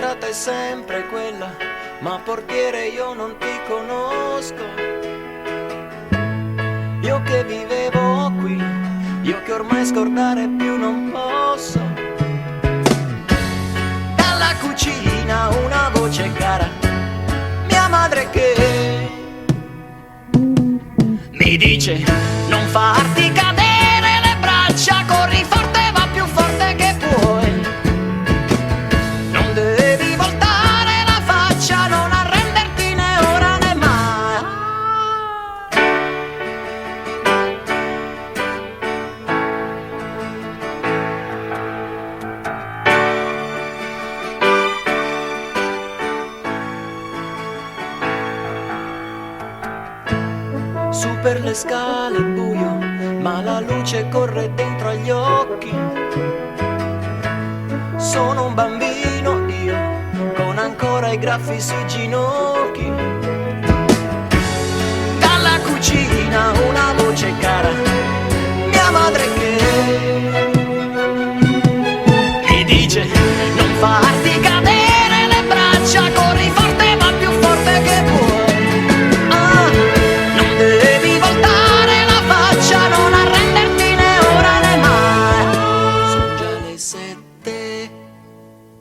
serata è sempre quella, ma portiere io non ti conosco. Io che vivevo qui, io che ormai scordare più non posso. Dalla cucina una voce cara, mia madre che mi dice: non farti cadere le braccia, corri forte, va più forte che puoi. Non devi voltare la faccia, non arrenderti né ora né mai. Su per le scale buio, ma la luce corre dentro agli occhi. Sono un bambino io, con ancora i graffi sui ginocchi. Dalla cucina una voce cara, mia madre che mi dice: non farti cadere le braccia, corri forte, va più forte che puoi.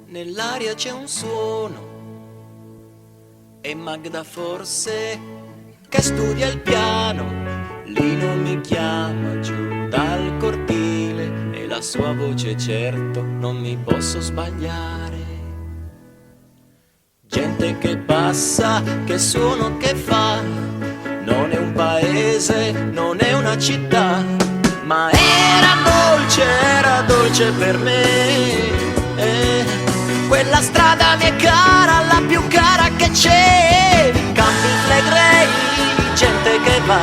Nell'aria c'è un suono, è Magda forse che studia il piano. Lì non mi chiama giù dal cortile e la sua voce certo non mi posso sbagliare. Gente che passa, che suono che fa, non è un paese, non è una città, ma era dolce per me. Quella strada mi è cara, la più cara che c'è. Campi Flegrei, gente che va,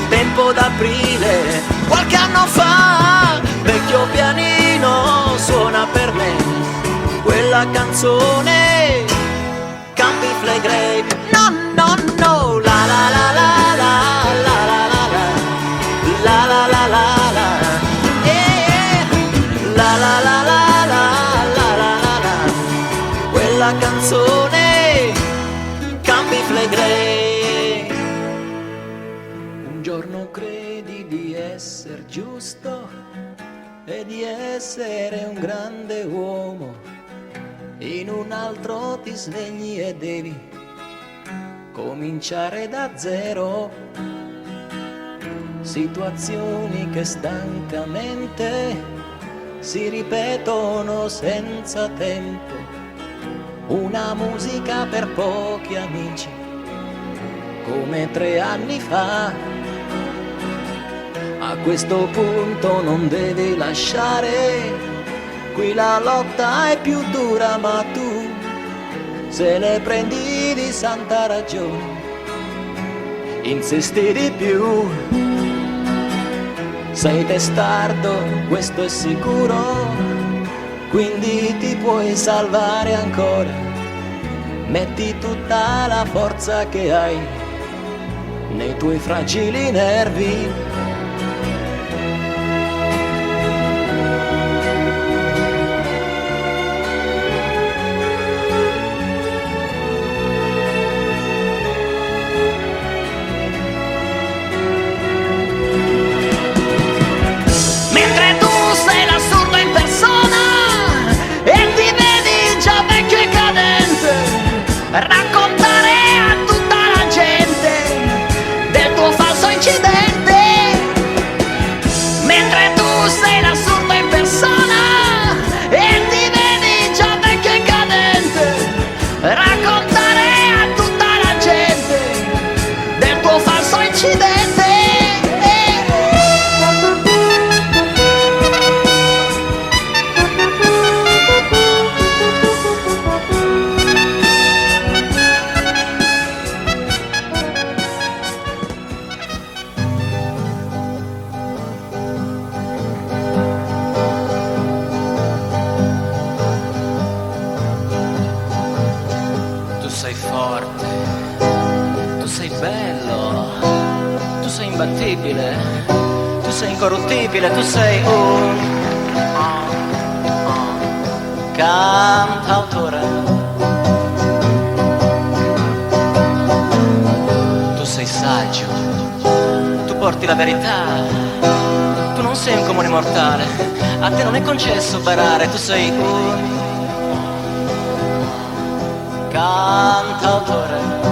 tempo d'aprile, qualche anno fa. Vecchio pianino suona per me quella canzone. Campi Flegrei, no, no, no, la la la la la la la la la la la la la, la la la la. La canzone Campi Flegrei. Un giorno credi di essere giusto e di essere un grande uomo, in un altro ti svegli e devi cominciare da zero. Situazioni che stancamente si ripetono senza tempo. Una musica per pochi amici, come 3 anni fa. A questo punto non devi lasciare, qui la lotta è più dura, ma tu se ne prendi di santa ragione, insisti di più. Sei testardo, questo è sicuro, quindi ti puoi salvare ancora. Metti tutta la forza che hai nei tuoi fragili nervi. Mentre tu sei l'assurdo in persona e ti vedi già vecchio e cadente, raccontare a tutta la gente del tuo falso incidente. Mentre tu sei l'assurdo in persona e ti vedi già vecchio e cadente, raccontare a tutta la gente del tuo falso incidente. Sei forte, tu sei bello, tu sei imbattibile, tu sei incorruttibile, tu sei un cantautore. Tu sei saggio, tu porti la verità, tu non sei un comune mortale, a te non è concesso barare, tu sei un cantautore.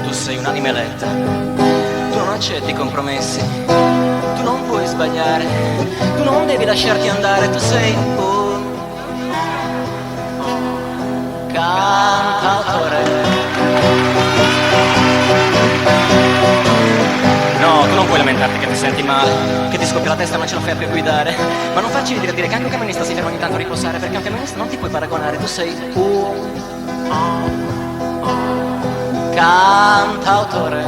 Tu sei un'anima eletta, tu non accetti compromessi, tu non puoi sbagliare, tu non devi lasciarti andare, tu sei un cantautore. No, tu non puoi lamentarti che ti senti male, che ti scoppia la testa e non ce la fai più a guidare. Ma non facci dire che anche un camionista si ferma ogni tanto a riposare, perché un camionista non ti puoi paragonare, tu sei un cantautore.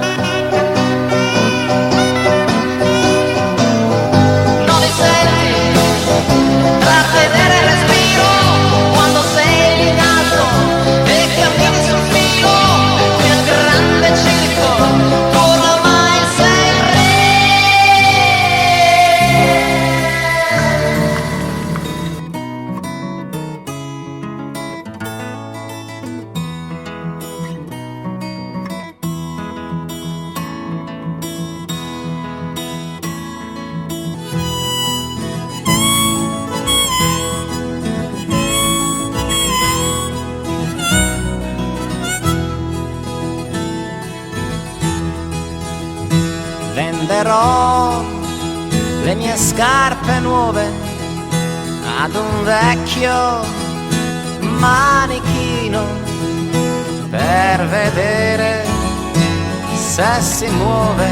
Non li senti trattenere il respiro quando sei in alto e cammini sul filo nel grande circo. Venderò le mie scarpe nuove ad un vecchio manichino per vedere se si muove,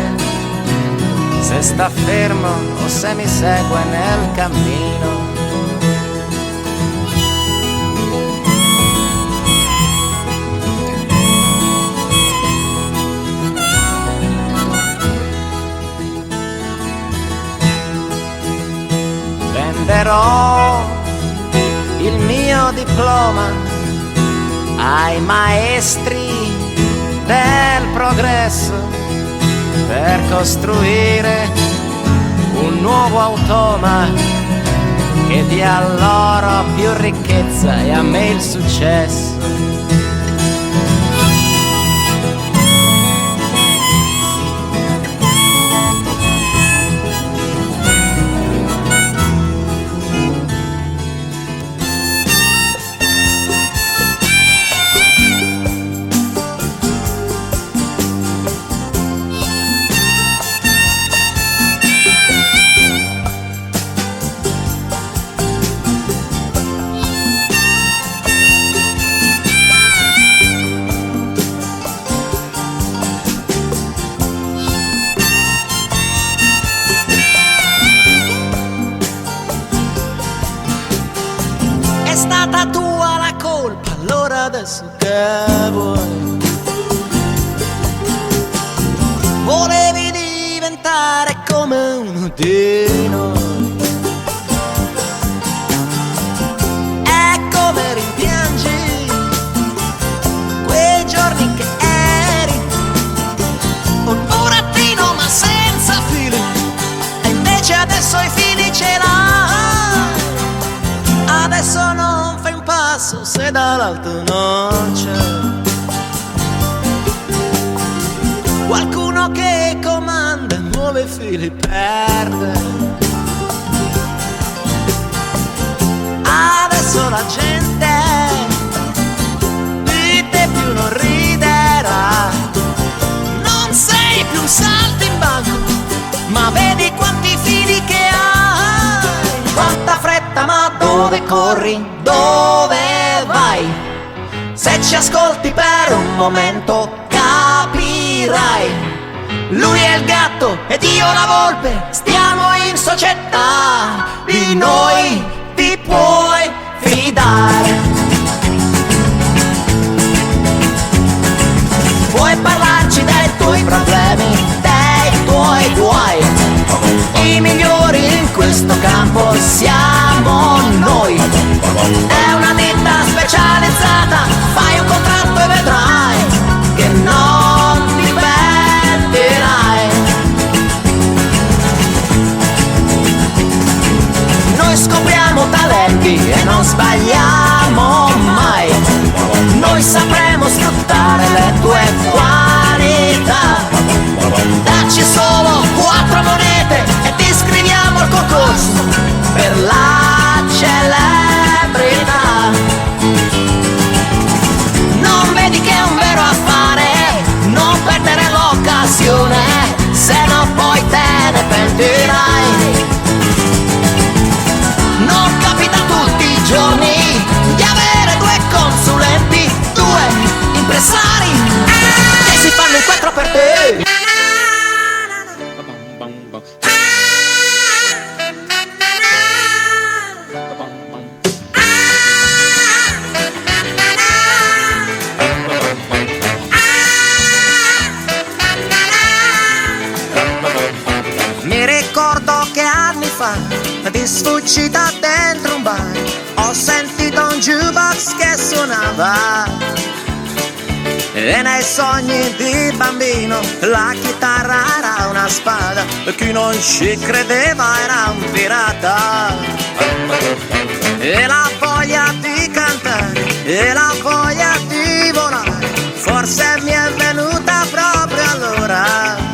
se sta fermo o se mi segue nel cammino. Venderò il mio diploma ai maestri del progresso per costruire un nuovo automa che dia loro più ricchezza e a me il successo. È stata tua la colpa, allora adesso che vuoi? Volevi diventare come uno di noi. E come rimpiangi quei giorni che eri un burattino ma senza fili, e invece adesso i fili ce l'hai. Adesso non fai un passo se dall'alto non c'è qualcuno che comanda, muove i fili, perde. Adesso la gente di te più non riderà. Non sei più un saltimbanco, ma vedi quanti fili che hai. Quanta fretta, ma dove corri? Dove vai? Se ci ascolti per un momento capirai. Lui è il gatto ed io la volpe, stiamo in società, di noi ti puoi fidare. Puoi parlarci dei tuoi problemi, dei tuoi guai. I migliori in questo campo siamo noi. È una ditta specializzata, fai un contratto e vedrai che non ti pentirai. noi scopriamo talenti e non sbagliamo mai. Noi sapremo sfruttare le tue qualità. Dacci solo 4 monete e ti iscriviamo al concorso per la celebrità. Non vedi che è un vero affare, non perdere l'occasione, se no poi te ne pentirai. Non capita tutti i giorni di avere 2 consulenti, 2 impresari che si fanno in 4 per te. Mi ricordo che anni fa, di sfuggita dentro un bar, ho sentito un jukebox che suonava, e nei sogni di bambino la chitarra era una spada, e chi non ci credeva era un pirata. E la voglia di cantare, e la voglia di volare, forse mi è venuta proprio allora.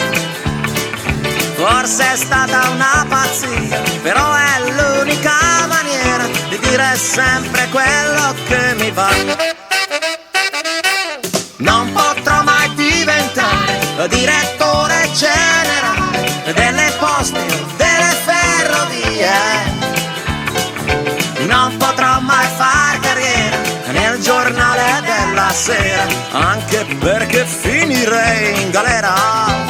Forse è stata una pazzia, però è l'unica maniera di dire sempre quello che mi va. Non potrò mai diventare direttore generale delle poste o delle ferrovie. Non potrò mai far carriera nel giornale della sera, anche perché finirei in galera.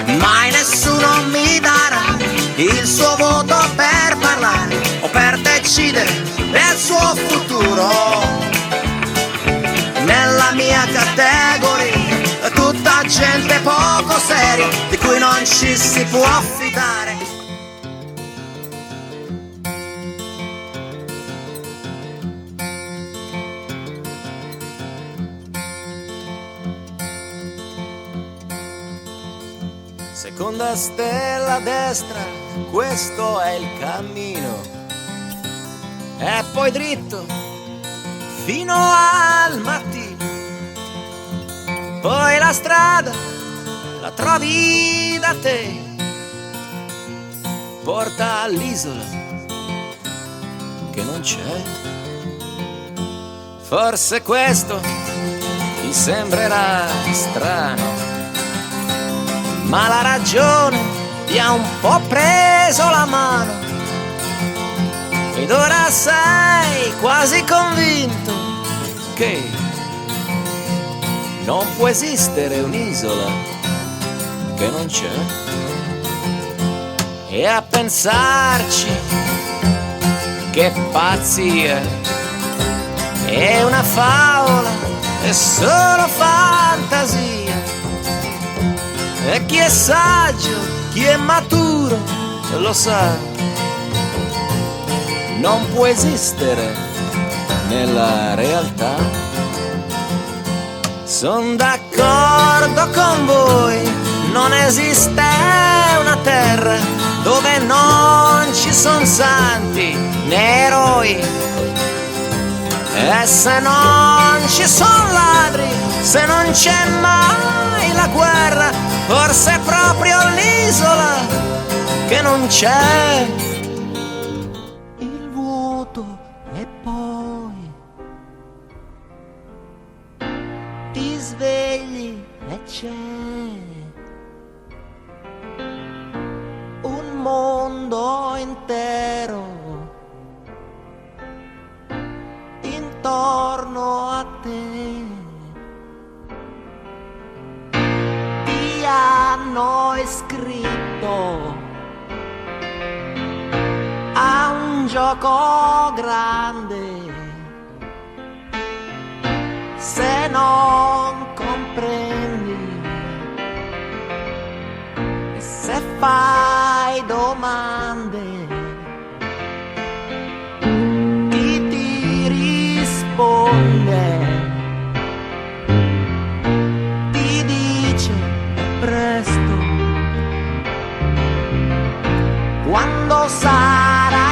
Mai nessuno mi darà il suo voto per parlare o per decidere del suo futuro. Nella mia categoria tutta gente poco seria, di cui non ci si può fidare. Seconda stella a destra, questo è il cammino, e poi dritto fino al mattino. Poi la strada la trovi da te, porta all'isola che non c'è. Forse questo ti sembrerà strano, ma la ragione ti ha un po' preso la mano, ed ora sei quasi convinto che non può esistere un'isola che non c'è. E a pensarci, che pazzia, è una favola, è solo fantasia. E chi è saggio, chi è maturo, lo sa, non può esistere nella realtà. Son d'accordo con voi, non esiste una terra dove non ci son santi né eroi. E se non ci son ladri, se non c'è mai la guerra, forse è proprio l'isola che non c'è. Il vuoto e poi ti svegli e c'è un mondo intero intorno a te. Ti hanno iscritto a un gioco grande, se non comprendi e se fai domande, chi ti risponde ti dice presto, quando sarà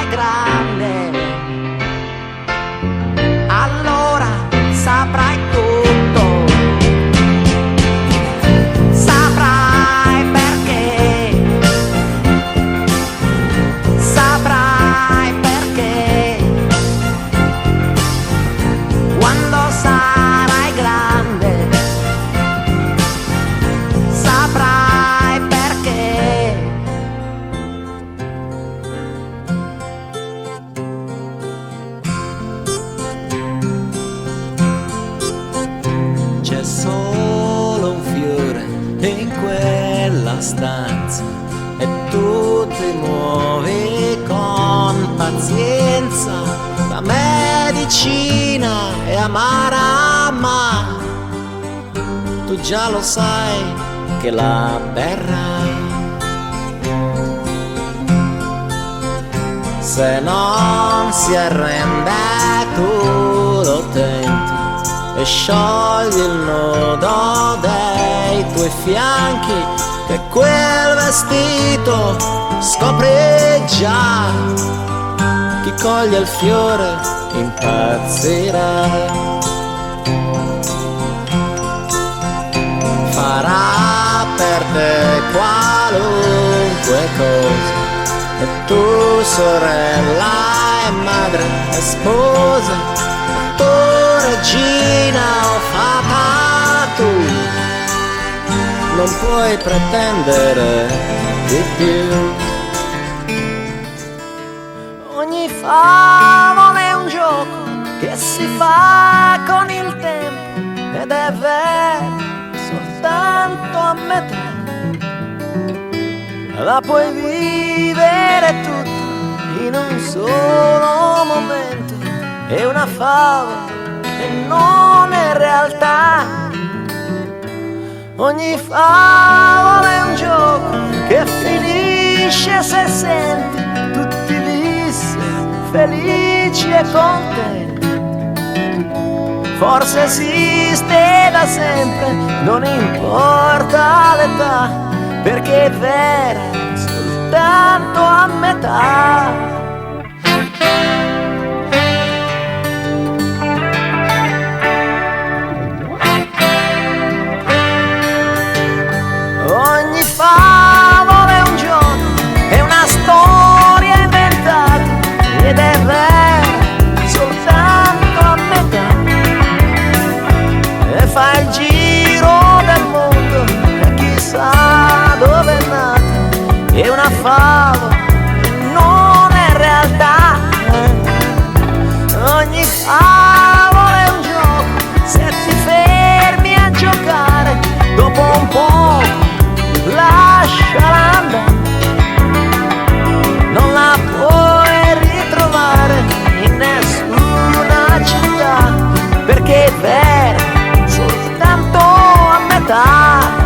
stanza e tu ti muovi con pazienza. La medicina è amara, ma tu già lo sai che la berrai. Se non si arrende tu lo tenti e sciogli il nodo dei tuoi fianchi, che quel vestito scopri già. Chi coglie il fiore impazzirà. Farà per te qualunque cosa, e tu sorella e madre e sposa, tu regina o fata, tu non puoi pretendere di più. Ogni favola è un gioco che si fa con il tempo ed è vero soltanto a metà. La puoi vivere tutta in un solo momento. È una favola e non è realtà. Ogni favola è un gioco che finisce se senti tutti lissi, felici e contenti. Forse esiste da sempre, non importa l'età, perché è vera soltanto a metà. Ogni favola è un gioco, è una storia inventata ed è vera soltanto a metà. E fa il giro del mondo e chissà dove è nata. È una favola e non è realtà. Ogni favola è un gioco, se ti fermi a giocare, dopo un po' lasciala andare. Non la puoi ritrovare in nessuna città, perché è vera soltanto a metà.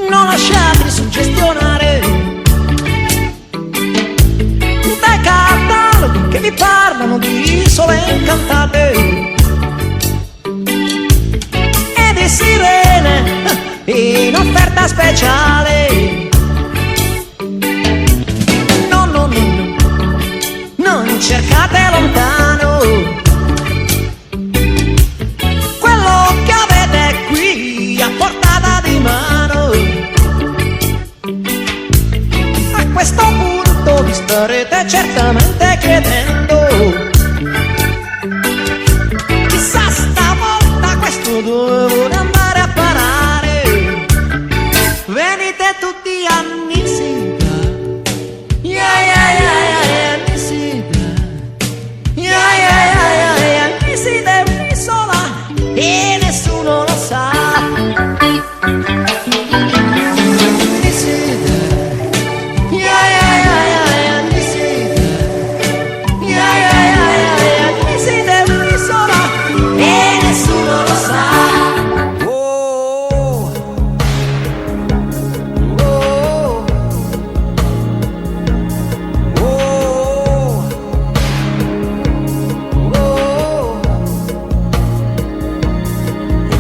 Non lasciateli suggestionare dai cataloghi che vi parlano di isole incantate e di sirene in offerta speciale. No, no, no, no, non cercate lontano quello che avete qui a portata di mano. A questo punto vi starete certamente chiedendo: chissà stavolta questo dove vuole andare a parare? Venite tutti a Nisida, yeah, yeah, yeah, yeah, Nisida, yeah, yeah, yeah, yeah, Nisida è un'isola e nessuno lo sa.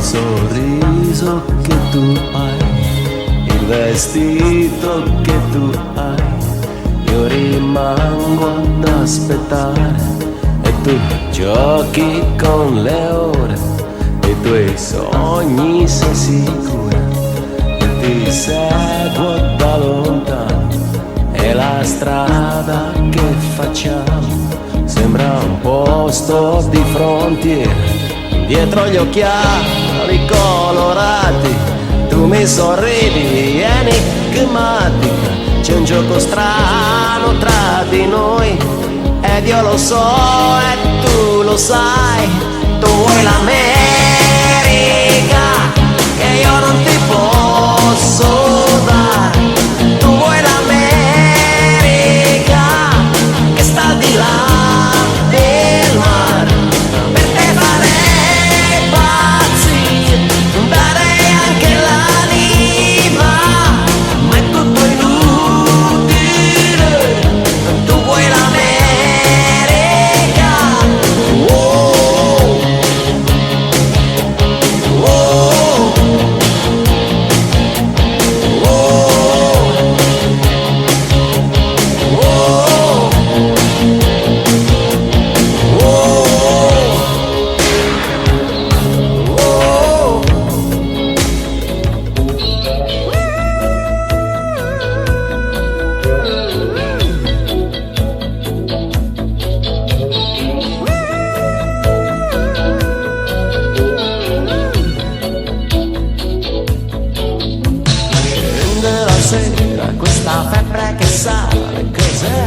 Sorriso che tu hai, il vestito che tu hai, io rimango ad aspettare e Tu giochi con le ore, i tuoi sogni sei sicura, e ti seguo da lontano, e la strada che facciamo sembra un posto di frontiera. Dietro gli occhiali colorati tu mi sorridi enigmatica, c'è un gioco strano tra di noi, ed io lo so e tu lo sai. Tu vuoi l'America che io non ti posso dare, tu vuoi l'America che sta al di là del mare. Per te farei pazzi, darei anche l'anima, ma è tutto inutile. Tu vuoi l'America, oh, oh, oh, scende la sera, questa febbre che sale, cos'è?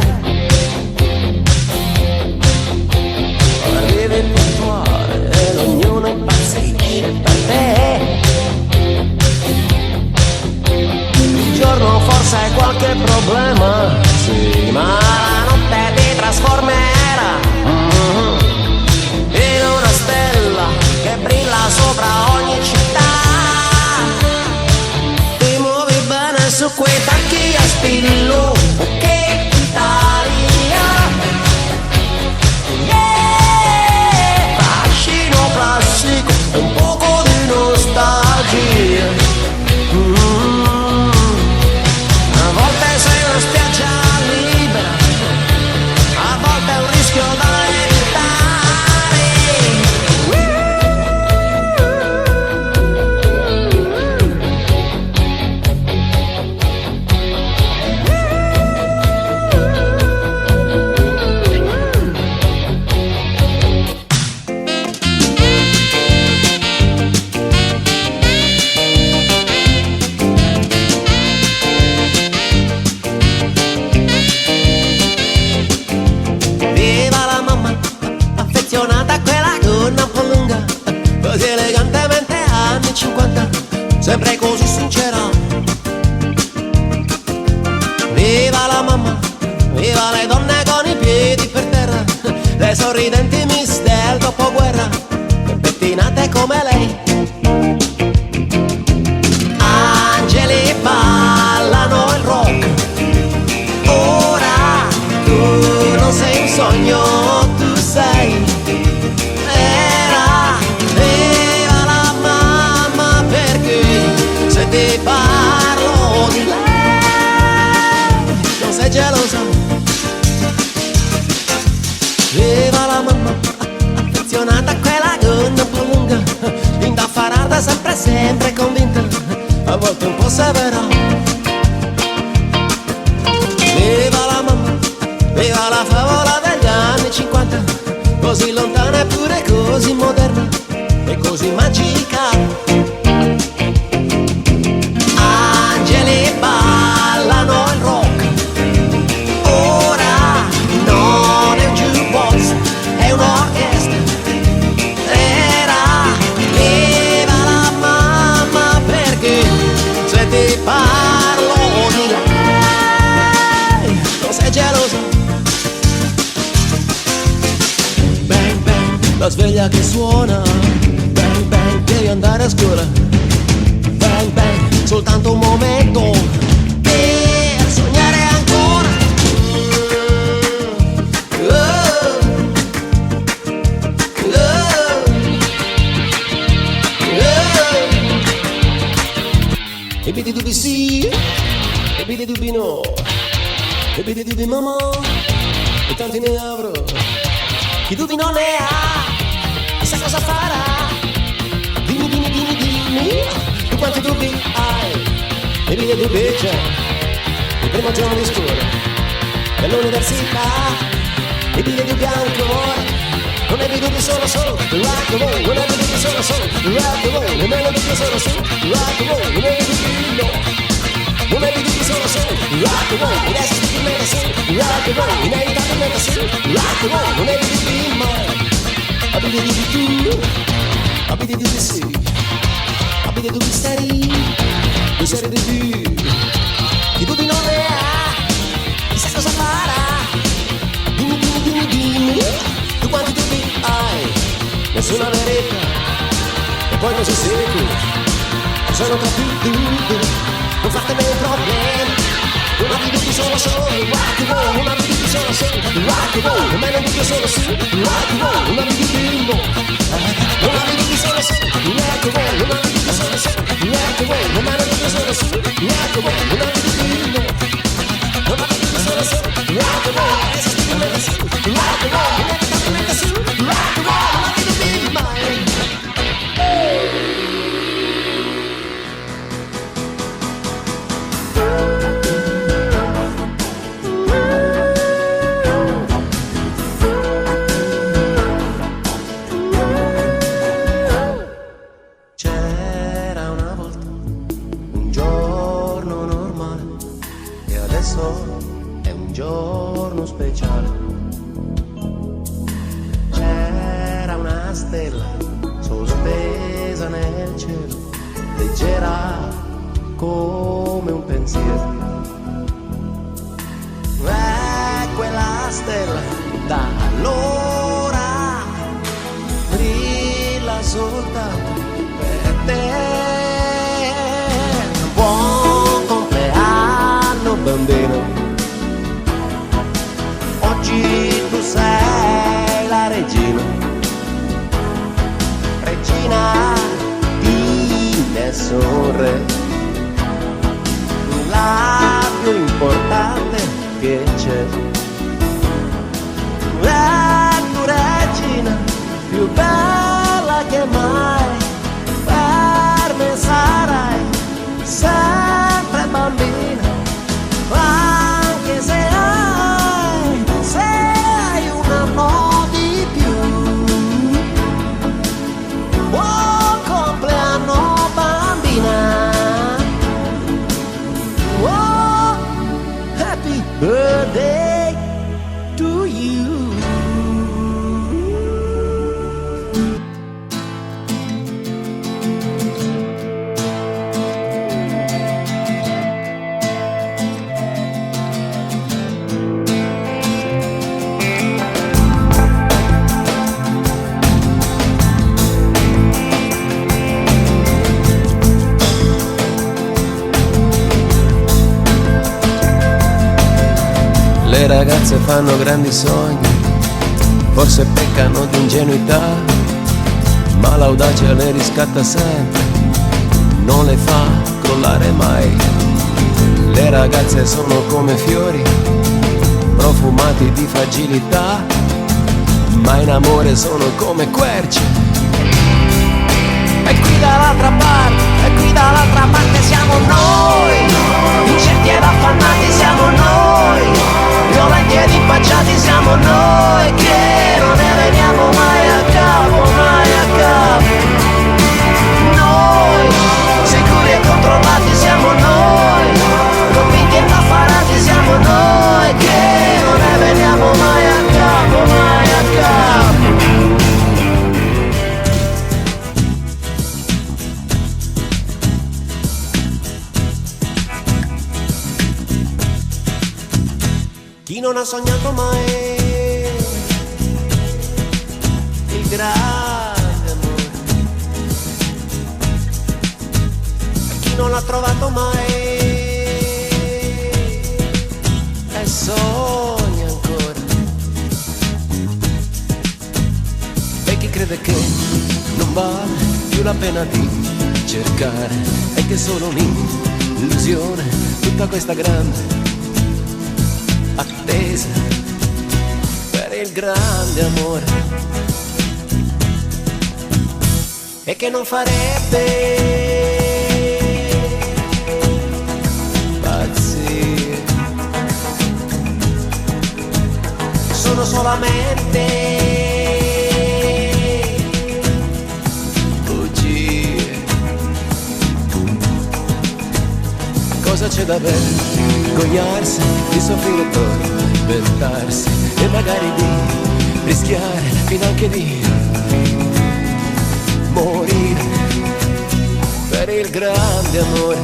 Arrivi puntuale e ognuno impazzisce per te. Il giorno forse hai qualche problema, sì, ma la notte ti trasformerà in una stella che brilla sopra ogni città. Ti muovi bene su quei tacchi a spillo, che Italia, yeah! Fascino classico, un poco di nostalgia. A volte sei una spiaggia libera, a volte è un rischio da viva la mamma, affezionata a quella gonna un po' lunga, così elegantemente anni 50, sempre così sincera. Viva la mamma, viva le donne con i piedi per terra, le sorridenti miss del dopoguerra, pettinate come lei. Angeli ballano il rock, ora tu non sei un sogno, tu sei vera. Viva la mamma, perché se ti parlo di lei non sei gelosa. Viva la mamma, affezionata a quella gonna un po' lunga, indaffarata sempre sempre convinta, a volte un po' severa. Viva la mamma, viva la favola degli anni 50, così lontana eppure così moderna e così magica. Angeli ballano il rock, ora non è un jukebox, è un'orchestra. Era viva la mamma, perché se ti parlo di lei non sei gelosa. Bang bang, la sveglia che suona, bang bang, devi andare a scuola. Bang bang, soltanto un momento per sognare ancora. Ebiti dubi sì, ebiti dubi no, ebiti dubi mamma, e tanti ne avrò. chi dubbi non ne ha, chissà cosa farà. Dimmi, dimmi, dimmi, dimmi, tu quanti dubbi hai? E via dubbi c'è, il primo giorno di scuola, dell'università, e via dubbi ancora. Non avevi dubbi solo rock and roll, non avevi dubbi solo rock and roll, non avevi dubbi solo rock and roll, non avevi dubbi no. Non avevi dubbi solo rock and roll, adesso ti dimentichi solo rock and roll, inevitabilmente solo rock and roll, non avevi dubbi mai. Avevi dubbi tu, avevi dubbi sì, avevi dubbi seri, tu sei di più. Chi dubbi non ne ha, chissà cosa farà. Dimmi, dimmi, dimmi, dimmi, tu quanti dubbi hai? Nessuna verità, e poi non sei sicuro, ci sono troppi dubbi, non fatemi problemi. Non avevi dubbi solo rock and roll, non avevi dubbi solo rock and roll, non me ne dubbi solo rock and roll, non avevi dubbi no. Non avevi dubbi solo rock and roll, non avevi dubbi solo rock and roll, non me ne dubbi solo rock and roll, non avevi dubbi no. Non avevi dubbi solo rock and roll, adesso ti dimentichi rock and roll, inevitabilmente su rock and roll, non avevi dubbi mai. C'era una volta un giorno normale e adesso è un giorno speciale. C'era una stella sospesa nel cielo, leggera come un pensiero. E quella stella da allora brilla soltanto per te. Buon compleanno bambino, oggi tu sei la regina, regina di nessun re, la più importante che c'è. La tua regina più bella che mai, per me sarai sempre bambina, anche se hai un anno di più. Buon compleanno bambina, oh, happy birthday to you. Le ragazze fanno grandi sogni, forse peccano di ingenuità, ma l'audacia le riscatta sempre, non le fa crollare mai. Le ragazze sono come fiori, profumati di fragilità, ma in amore sono come querce. E qui dall'altra parte siamo noi, incerti ed affannati siamo noi, violenti ed impacciati siamo noi, che non ne veniamo mai a capo, mai a capo. Noi, sicuri e controllati siamo noi, convinti e affarati siamo noi, che non ne veniamo mai a capo, mai a capo. Chi non ha sognato mai il grande amore, chi non l'ha trovato mai e sogna ancora, e chi crede che non vale più la pena di cercare, e che è solo un'illusione tutta questa grande attesa per il grande amore e che non farebbe pazzie. sono solamente bugie. Cosa c'è da vergognarsi di soffrire per inventarsi e magari di rischiare fino anche di morire per il grande amore.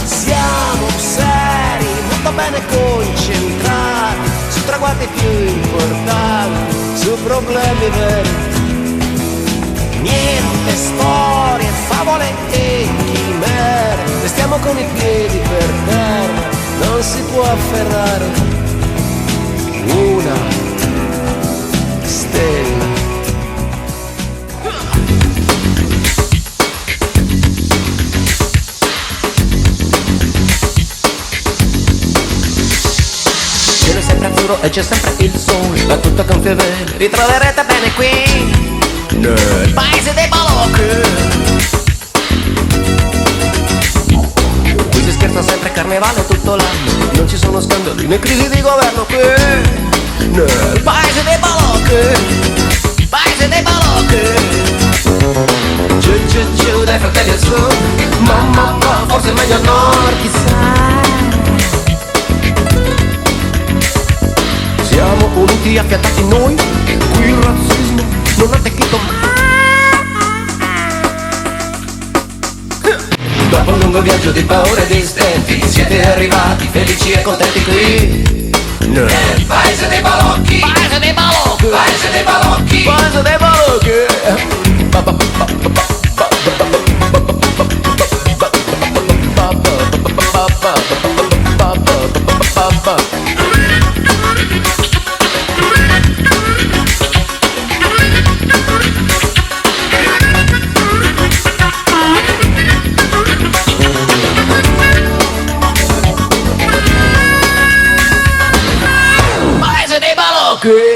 siamo seri, molto bene concentrati su traguardi più importanti, Su problemi veri, niente storie, favole e chimere. restiamo con i piedi per terra, non si può afferrare una stella. Cielo è sempre azzurro e c'è sempre il sole, va tutto gonfio e verde, ritroverete bene qui nel paese dei balocchi. Qui si scherza sempre, carnevale tutto l'anno, Non ci sono scandali né crisi di governo qui nel paese dei balocchi, paese dei balocchi. Giù dai fratelli al sud, mamma, forse è meglio al nord, chissà. Siamo uniti, affiatati noi, qui il razzismo non ha attecchito mai. Dopo un lungo viaggio di paure e di stenti, siete arrivati felici e contenti qui nel paese dei balocchi, Paese dei balocchi, paese dei balocchi, paese dei balocchi. Paese dei balocchi.